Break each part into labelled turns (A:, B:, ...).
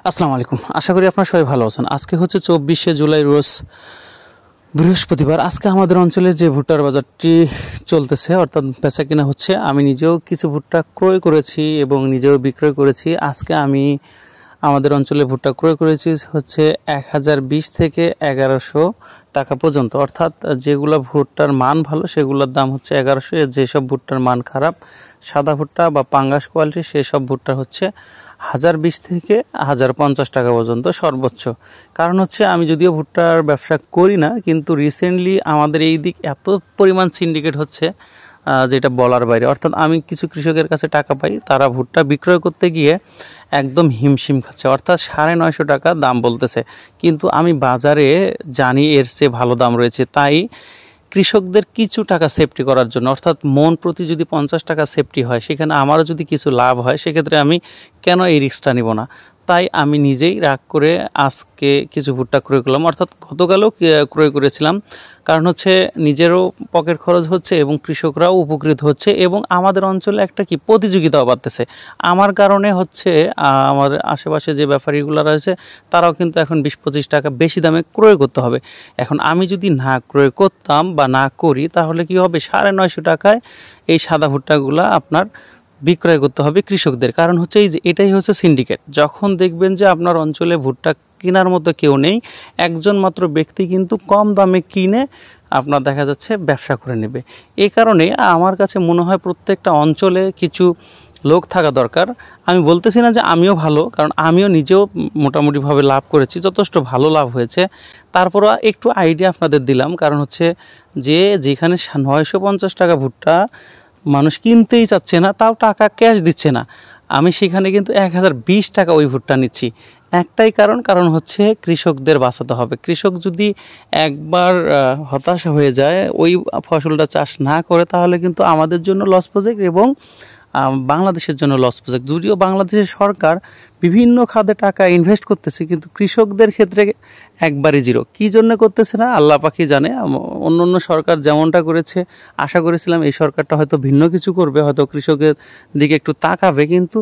A: আসসালামু আলাইকুম। আশা করি আপনারা সবাই ভালো আছেন। আজকে হচ্ছে 24শে জুলাই রোজ বৃহস্পতিবার। আজকে আমাদের অঞ্চলে যে ভুট্টার বাজারটি চলতেছে অর্থাৎ বেচাকেনা হচ্ছে, আমি নিজেও কিছু ভুট্টা ক্রয় করেছি এবং নিজেও বিক্রয় করেছি। আজকে আমি আমাদের অঞ্চলে ভুট্টা ক্রয় করেছি হচ্ছে 1020 থেকে 1100 টাকা পর্যন্ত, অর্থাৎ যেগুলো ভুট্টার মান ভালো সেগুলোর দাম হচ্ছে 1100, যেসব ভুট্টার মান খারাপ সাদা ভুট্টা বা পাঙ্গাস কোয়ালিটি সেসব ভুট্টা হচ্ছে 1020 থেকে 1050 টাকা পর্যন্ত সর্বোচ্চ। কারণ হচ্ছে আমি যদিও ভুট্টার ব্যবসা করি না, কিন্তু রিসেন্টলি আমাদের এই দিক এত পরিমাণ সিন্ডিকেট হচ্ছে যেটা বলার বাইরে। অর্থাৎ আমি কিছু কৃষকের কাছে টাকা পাই, তারা ভুট্টা বিক্রয় করতে গিয়ে একদম হিমশিম খাচ্ছে, অর্থাৎ 950 টাকা দাম বলতেছে, কিন্তু আমি বাজারে জানি এর চেয়ে ভালো দাম রয়েছে। তাই কৃষকদের কিছু টাকা সেফটি করার জন্য, অর্থাৎ মন প্রতি যদি 50 টাকা সেফটি হয়, সেখানে আমারও যদি কিছু লাভ হয়, সেক্ষেত্রে আমি কেন এই রিস্কটা নিব না। তাই আমি নিজেই রাগ করে আজকে কিছু ভুট্টা ক্রয় করলাম, অর্থাৎ গতকালও ক্রয় করেছিলাম। কারণ হচ্ছে নিজেরও পকেট খরচ হচ্ছে এবং কৃষকরাও উপকৃত হচ্ছে, এবং আমাদের অঞ্চলে একটা কি প্রতিযোগিতাও বাড়তেছে। আমার কারণে হচ্ছে আমার আশেপাশে যে ব্যাপারীগুলো রয়েছে তারাও কিন্তু এখন 20-25 টাকা বেশি দামে ক্রয় করতে হবে। এখন আমি যদি না ক্রয় করতাম বা না করি, তাহলে কি হবে, 950 টাকায় এই সাদা ভুট্টাগুলা আপনার বিক্রয় করতে হবে কৃষকদের। কারণ হচ্ছে এই যে এটাই হচ্ছে সিন্ডিকেট। যখন দেখবেন যে আপনার অঞ্চলে ভুট্টা কেনার মতো কেউ নেই, একজন মাত্র ব্যক্তি কিন্তু কম দামে কিনে আপনার দেখা যাচ্ছে ব্যবসা করে নেবে। এই কারণে আমার কাছে মনে হয় প্রত্যেকটা অঞ্চলে কিছু লোক থাকা দরকার। আমি বলতেছি না যে আমিও ভালো, কারণ আমিও নিজেও মোটামুটিভাবে লাভ করেছি, যথেষ্ট ভালো লাভ হয়েছে। তারপরও একটু আইডিয়া আপনাদের দিলাম, কারণ হচ্ছে যে যেখানে 950 টাকা ভুট্টা মানুষ কিনতেই চাচ্ছে না, তাও টাকা ক্যাশ দিচ্ছে না, আমি সেখানে কিন্তু 1020 টাকা ওই ভুট্টা নিচ্ছি। একটাই কারণ হচ্ছে কৃষকদের বাঁচাতে হবে। কৃষক যদি একবার হতাশা হয়ে যায়, ওই ফসলটা চাষ না করে, তাহলে কিন্তু আমাদের জন্য লস প্রজেক্ট এবং বাংলাদেশের জন্য লস প্রজেক্ট। যদিও বাংলাদেশের সরকার বিভিন্ন খাতে টাকা ইনভেস্ট করতেছে, কিন্তু কৃষকদের ক্ষেত্রে একবারই জিরো। কী জন্য করতেছে না আল্লাহ পাকই জানে। অন্য অন্য সরকার যেমনটা করেছে, আশা করেছিলাম এই সরকারটা হয়তো ভিন্ন কিছু করবে, হয়তো কৃষকের দিকে একটু তাকাবে, কিন্তু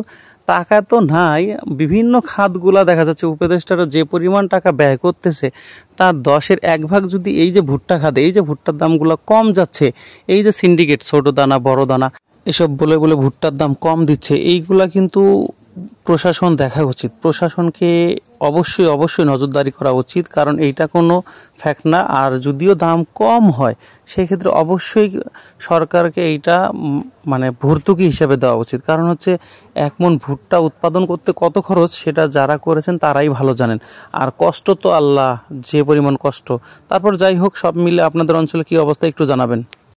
A: টাকা তো নাই। বিভিন্ন খাতগুলা দেখা যাচ্ছে উপদেষ্টারা যে পরিমাণ টাকা ব্যয় করতেছে, তার 10-এর 1 ভাগ যদি এই যে ভুট্টা খাতে, এই যে ভুট্টার দামগুলো কম যাচ্ছে, এই যে সিন্ডিকেট ছোট দানা বড় দানা এসব বলে বলে ভুট্টার দাম কম দিচ্ছে, এইগুলা কিন্তু প্রশাসন দেখা উচিত। প্রশাসনকে অবশ্যই নজরদারি করা উচিত, কারণ এইটা কোনো ফ্যাক্ট না। আর যদিও দাম কম হয়, সেক্ষেত্রে অবশ্যই সরকারকে এইটা মানে ভর্তুকি হিসেবে দেওয়া উচিত। কারণ হচ্ছে 1 মণ ভুট্টা উৎপাদন করতে কত খরচ, সেটা যারা করেছেন তারাই ভালো জানেন। আর কষ্ট তো আল্লাহ, যে পরিমাণ কষ্ট। তারপর যাই হোক, সব মিলে আপনাদের অঞ্চলে কী অবস্থা একটু জানাবেন।